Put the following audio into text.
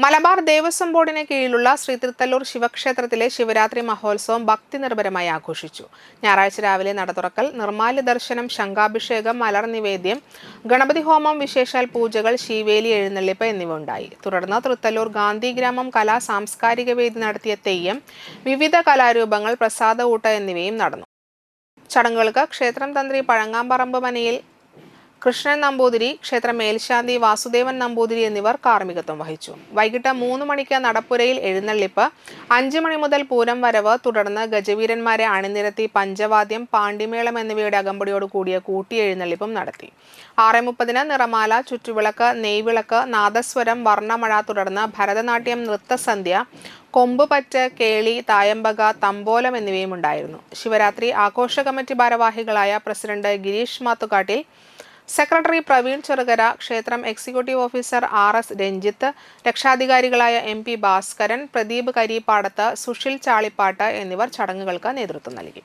മലബാർ ദേവസ്വം ബോർഡിന് കീഴിലുള്ള ശ്രീ തൃത്തല്ലൂർ ശിവക്ഷേത്രത്തിലെ ശിവരാത്രി മഹോത്സവം ഭക്തിനിർഭരമായി ആഘോഷിച്ചു. ഞായറാഴ്ച രാവിലെ നട തുറക്കൽ, നിർമ്മാല്യ ദർശനം, ശംഖാഭിഷേകം, മലർ നിവേദ്യം, ഗണപതി ഹോമം, വിശേഷാൽ പൂജകൾ, ശീവേലി എഴുന്നള്ളിപ്പ് എന്നിവ ഉണ്ടായി. തുടർന്ന് തൃത്തല്ലൂർ ഗാന്ധിഗ്രാമം കലാ സാംസ്കാരിക വേദി നടത്തിയ തെയ്യം, വിവിധ കലാരൂപങ്ങൾ, പ്രസാദഊട്ട് എന്നിവയും നടന്നു. ചടങ്ങുകൾക്ക് ക്ഷേത്രം തന്ത്രി പഴങ്ങാമ്പറമ്പ് മനയിൽ കൃഷ്ണൻ നമ്പൂതിരി, ക്ഷേത്ര മേൽശാന്തി വാസുദേവൻ നമ്പൂതിരി എന്നിവർ കാർമ്മികത്വം വഹിച്ചു. വൈകിട്ട് 3 മണിക്ക് നടപ്പുരയിൽ എഴുന്നള്ളിപ്പ്, 5 മണി മുതൽ പൂരം വരവ്, തുടർന്ന് ഗജവീരന്മാരെ അണിനിരത്തി പഞ്ചവാദ്യം, പാണ്ടിമേളം എന്നിവയുടെ അകമ്പടിയോട് കൂടിയ കൂട്ടിയെഴുന്നള്ളിപ്പും നടത്തി. 6:30 നിറമാല, ചുറ്റുവിളക്ക്, നെയ്വിളക്ക്, നാദസ്വരം, വർണ്ണമഴ, തുടർന്ന് ഭരതനാട്യം, നൃത്തസന്ധ്യ, കൊമ്പുപറ്റ്, കേളി, തായമ്പക, തമ്പോലം എന്നിവയും ഉണ്ടായിരുന്നു. ശിവരാത്രി ആഘോഷ കമ്മിറ്റി ഭാരവാഹികളായ പ്രസിഡന്റ് ഗിരീഷ് മാത്തുകാട്ടിൽ, സെക്രട്ടറി പ്രവീൺ ചെറുകര, ക്ഷേത്രം എക്സിക്യൂട്ടീവ് ഓഫീസർ RS രഞ്ജിത്ത്, രക്ഷാധികാരികളായ MP ഭാസ്കരൻ, പ്രദീപ് കരിപ്പാടത്ത്, സുഷിൽ ചാളിപ്പാട്ട് എന്നിവർ ചടങ്ങുകൾക്ക് നേതൃത്വം നൽകി.